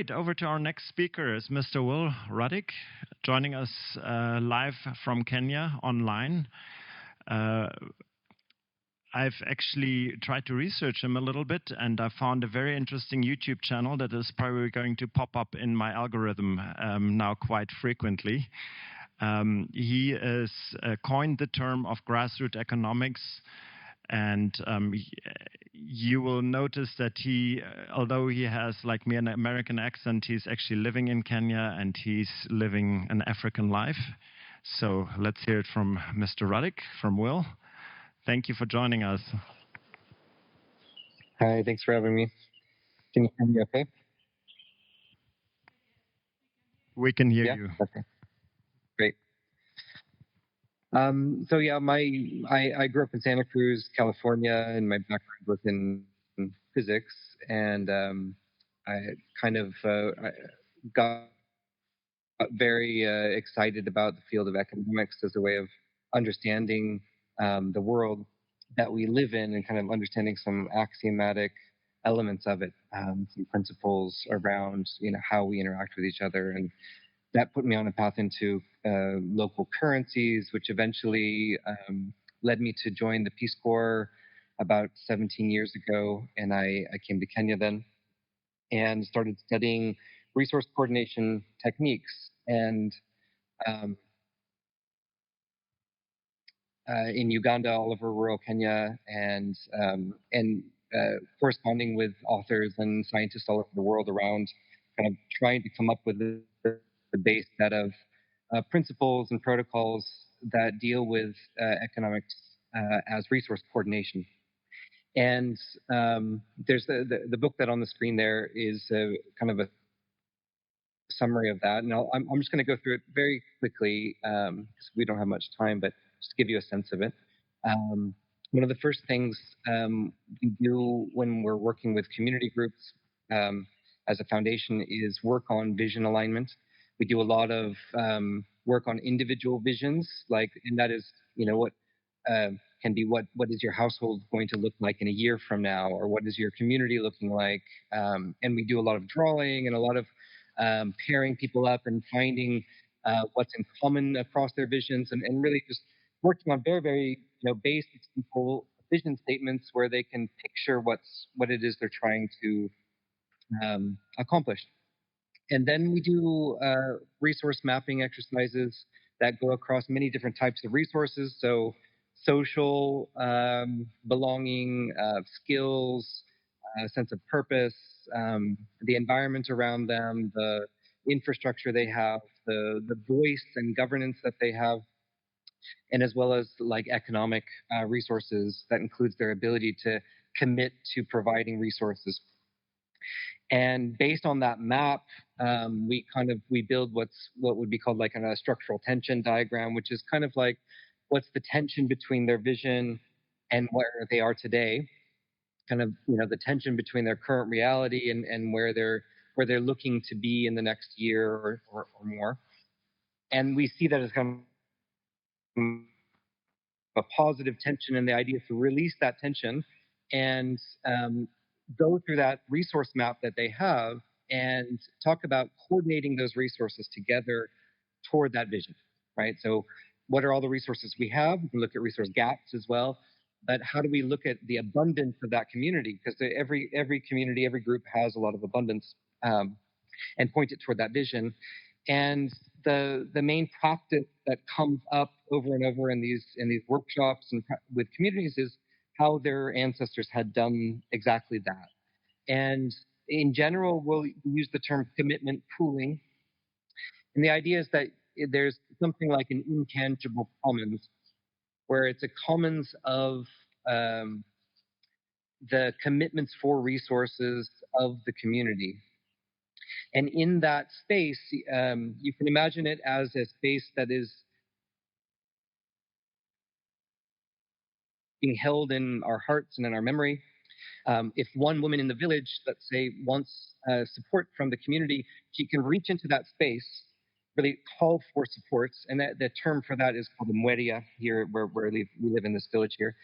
Great. Over to our next speaker is Mr. Will Ruddick, joining us live from Kenya online. I've actually tried to research him a little bit, and I found a very interesting YouTube channel that is probably going to pop up in my algorithm now quite frequently. He has coined the term of grassroots economics, and you will notice that he, although he has, like me, an American accent, he's actually living in Kenya and he's living an African life. So let's hear it from Mr. Ruddick, from Will. Thank you for joining us. Hi, thanks for having me. Can you hear me okay? We can hear you. Okay, great. So yeah, I grew up in Santa Cruz, California, and my background was in physics, and I kind of got very excited about the field of economics as a way of understanding the world that we live in and kind of understanding some axiomatic elements of it, some principles around how we interact with each other, and that put me on a path into local currencies, which eventually led me to join the Peace Corps about 17 years ago, and I came to Kenya then and started studying resource coordination techniques. And in Uganda, all over rural Kenya, and corresponding with authors and scientists all over the world around kind of trying to come up with the base set of principles and protocols that deal with economics as resource coordination. And there's the book that on the screen there is kind of a summary of that. And I'm just going to go through it very quickly because we don't have much time, but just to give you a sense of it. One of the first things we do when we're working with community groups as a foundation is work on vision alignment. We do a lot of work on individual visions, and that is, what can be what is your household going to look like in a year from now, or what is your community looking like? And we do a lot of drawing and a lot of pairing people up and finding what's in common across their visions, and really just working on very, very basic, simple vision statements where they can picture what it is they're trying to accomplish. And then we do resource mapping exercises that go across many different types of resources. So social, belonging, skills, sense of purpose, the environment around them, the infrastructure they have, the voice and governance that they have, and as well as like economic resources that includes their ability to commit to providing resources. And based on that map, we build what would be called like a structural tension diagram, which is kind of like what's the tension between their vision and where they are today, kind of the tension between their current reality and where they're looking to be in the next year or more. And we see that as kind of a positive tension, and the idea is to release that tension and go through that resource map that they have and talk about coordinating those resources together toward that vision, right? So what are all the resources we have? We can look at resource gaps as well, but how do we look at the abundance of that community? Because every community, every group has a lot of abundance, and point it toward that vision. And the main practice that comes up over and over in these workshops and with communities is how their ancestors had done exactly that. And in general, we'll use the term commitment pooling. And the idea is that there's something like an intangible commons, where it's a commons of the commitments for resources of the community. And in that space, you can imagine it as a space that is being held in our hearts and in our memory. If one woman in the village, let's say, wants support from the community, she can reach into that space, really call for supports, and the term for that is called a mweria here, where we live in this village here.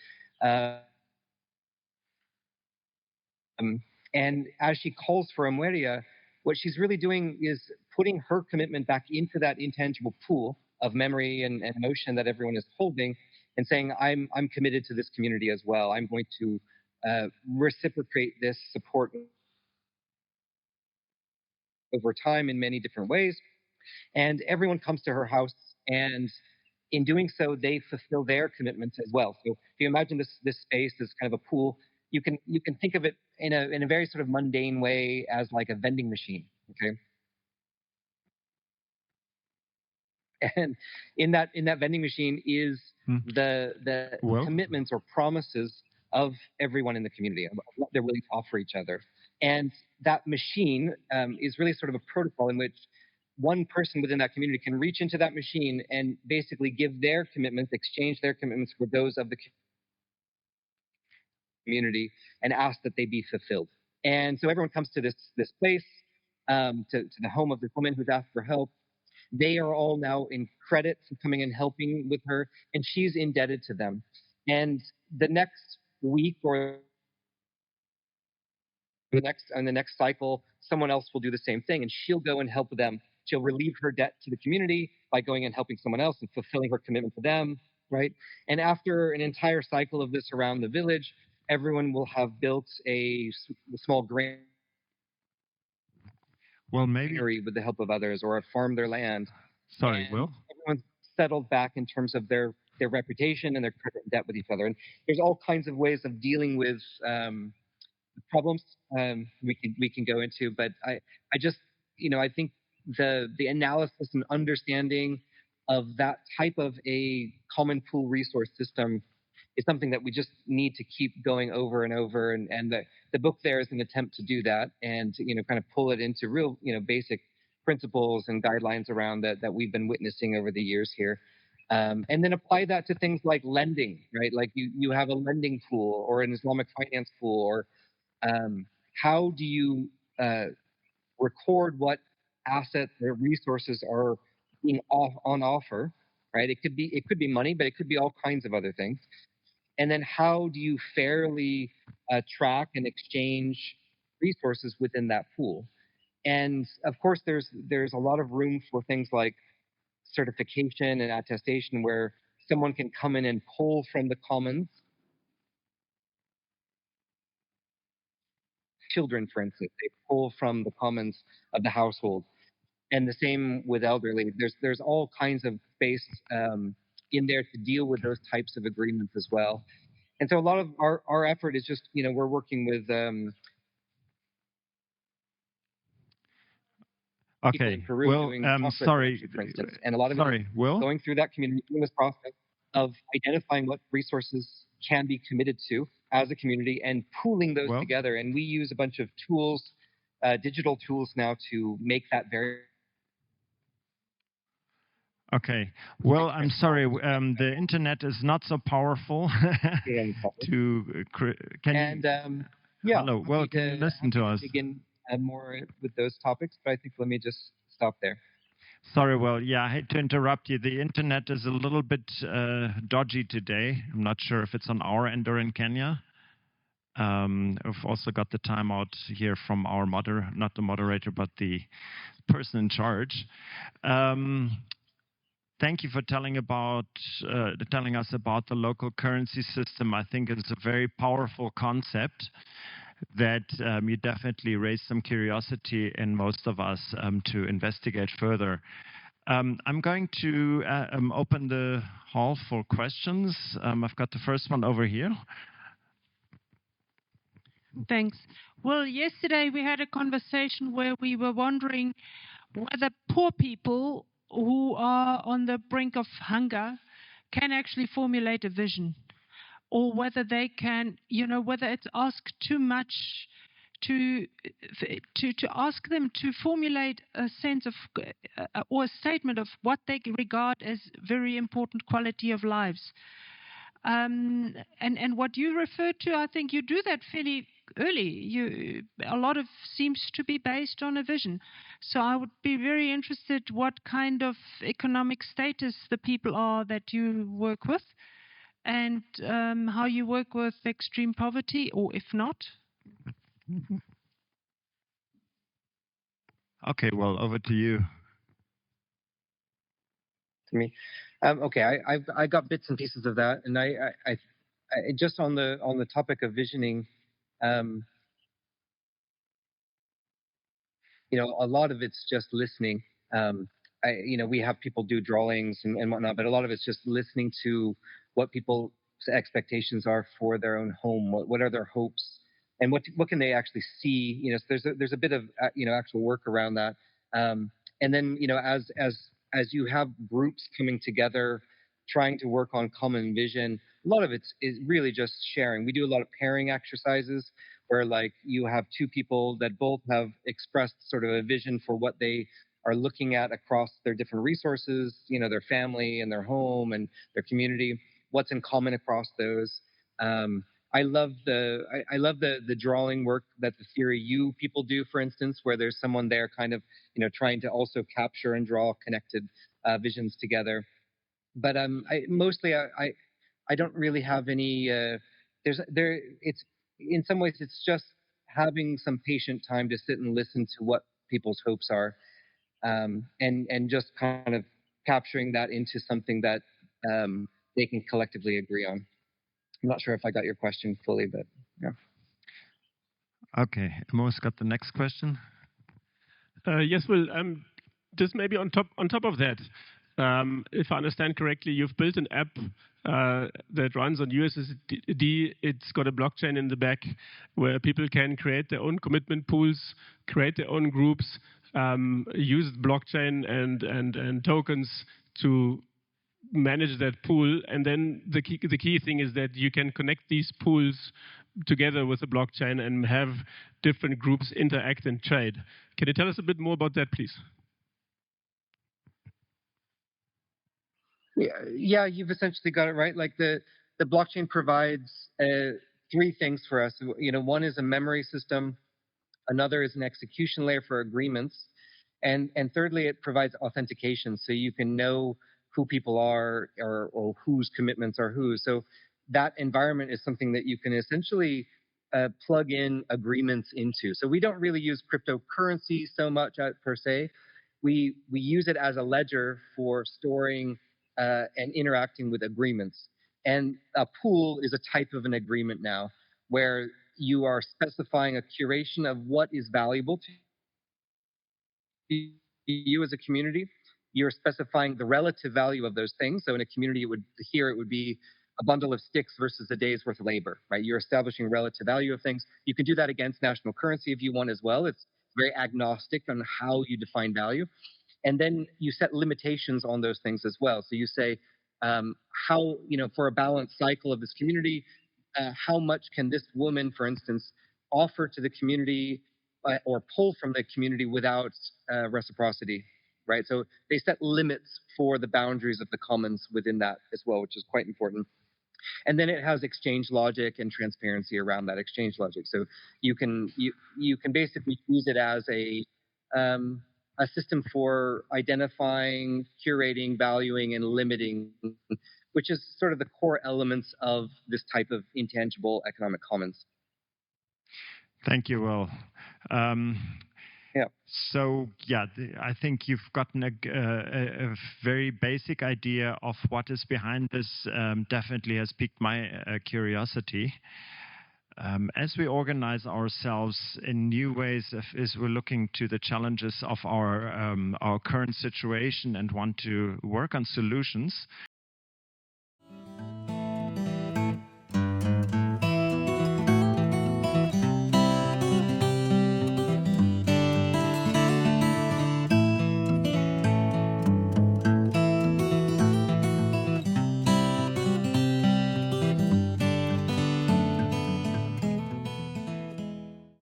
And as she calls for a mweria, what she's really doing is putting her commitment back into that intangible pool of memory and emotion that everyone is holding, and saying, I'm committed to this community as well. I'm going to reciprocate this support over time in many different ways. And everyone comes to her house, and in doing so, they fulfill their commitments as well. So if you imagine this space as kind of a pool, you can think of it in a very sort of mundane way as like a vending machine. Okay. And in that vending machine is the Well, commitments or promises of everyone in the community, of what they're willing to offer each other. And that machine is really sort of a protocol in which one person within that community can reach into that machine and basically give their commitments, exchange their commitments for those of the community, and ask that they be fulfilled. And so everyone comes to this place, to the home of this woman who's asked for help. They are all now in credit for coming and helping with her, and she's indebted to them. And the next week or the next cycle, someone else will do the same thing, and she'll go and help them. She'll relieve her debt to the community by going and helping someone else and fulfilling her commitment to them, right? And after an entire cycle of this around the village, everyone will have built a small well, maybe. granary with the help of others, or have farmed their land. Sorry, And Will. everyone's settled back in terms of their reputation and their credit and debt with each other. And there's all kinds of ways of dealing with problems we can go into, but I just I think the analysis and understanding of that type of a common pool resource system is something that we just need to keep going over and over, and the book there is an attempt to do that, and kind of pull it into real basic principles and guidelines around that we've been witnessing over the years here. And then apply that to things like lending, right? Like you have a lending pool or an Islamic finance pool, or how do you record what assets or resources are being on offer, right? It could be money, but it could be all kinds of other things. And then how do you fairly track and exchange resources within that pool? And of course, there's a lot of room for things like certification and attestation, where someone can come in and pull from the commons. Children, for instance, they pull from the commons of the household, and the same with elderly. There's all kinds of space in there to deal with those types of agreements as well. And so a lot of our effort is just we're working with people in Okay. Peru Well, doing chocolate sorry. production, for instance, and a lot of it is Sorry, Will. going through that community, doing this process of identifying what resources can be committed to as a community and pooling those Well, together. And we use a bunch of tools, digital tools now, to make that very okay. Well, I'm sorry. The internet is not so powerful to. Can and you? yeah, Hello. Well, happy can you to listen to happy us? to dig in more with those topics, but I think let me just stop there. Sorry, Well, yeah, I hate to interrupt you. The internet is a little bit dodgy today. I'm not sure if it's on our end or in Kenya. We've also got the timeout here from our not the moderator, but the person in charge. Thank you for telling us about the local currency system. I think it's a very powerful concept that you definitely raised some curiosity in most of us to investigate further. I'm going to open the hall for questions. I've got the first one over here. Thanks. Well, yesterday we had a conversation where we were wondering whether poor people who are on the brink of hunger can actually formulate a vision, or whether they can, whether it's asked too much to ask them to formulate a sense of or a statement of what they regard as very important quality of lives. And what you referred to, I think you do that fairly early. A lot of seems to be based on a vision. So I would be very interested what kind of economic status the people are that you work with, and how you work with extreme poverty, or if not. Okay, well, over to you. To me, okay, I got bits and pieces of that, and I just on the topic of visioning, um, a lot of it's just listening. We have people do drawings and whatnot, but a lot of it's just listening to what people's expectations are for their own home. What are their hopes, and what can they actually see? So there's a bit of actual work around that. And then as you have groups coming together, trying to work on common vision, a lot of it is really just sharing. We do a lot of pairing exercises where like you have two people that both have expressed sort of a vision for what they are looking at across their different resources, their family and their home and their community, what's in common across those. I love the drawing work that the Theory U people do, for instance, where there's someone there kind of trying to also capture and draw connected visions together. But I don't really have any. It's in some ways it's just having some patient time to sit and listen to what people's hopes are, and just kind of capturing that into something that they can collectively agree on. I'm not sure if I got your question fully, but yeah. Okay, Mo's got the next question. Yes, Will. Just maybe on top of that, if I understand correctly, you've built an app that runs on USSD. It's got a blockchain in the back where people can create their own commitment pools, create their own groups, use blockchain and tokens to manage that pool. And then the key thing is that you can connect these pools together with the blockchain and have different groups interact and trade. Can you tell us a bit more about that, please? Yeah, you've essentially got it right. Like the blockchain provides three things for us. One is a memory system, another is an execution layer for agreements, and thirdly, it provides authentication, so you can know who people are or whose commitments are whose. So that environment is something that you can essentially plug in agreements into. So we don't really use cryptocurrency so much per se. We use it as a ledger for storing and interacting with agreements. And a pool is a type of an agreement now, where you are specifying a curation of what is valuable to you as a community. You're specifying the relative value of those things. So in a community, it would be a bundle of sticks versus a day's worth of labor, right? You're establishing relative value of things. You can do that against national currency if you want as well. It's very agnostic on how you define value. And then you set limitations on those things as well. So you say, how, for a balanced cycle of this community, how much can this woman, for instance, offer to the community or pull from the community without reciprocity, right? So they set limits for the boundaries of the commons within that as well, which is quite important. And then it has exchange logic and transparency around that exchange logic. So you can basically use it as a system for identifying, curating, valuing, and limiting, which is sort of the core elements of this type of intangible economic commons. Thank you, Will. Yeah. So yeah, I think you've gotten a very basic idea of what is behind this. Definitely has piqued my curiosity. As we organize ourselves in new ways, as we're looking to the challenges of our current situation and want to work on solutions,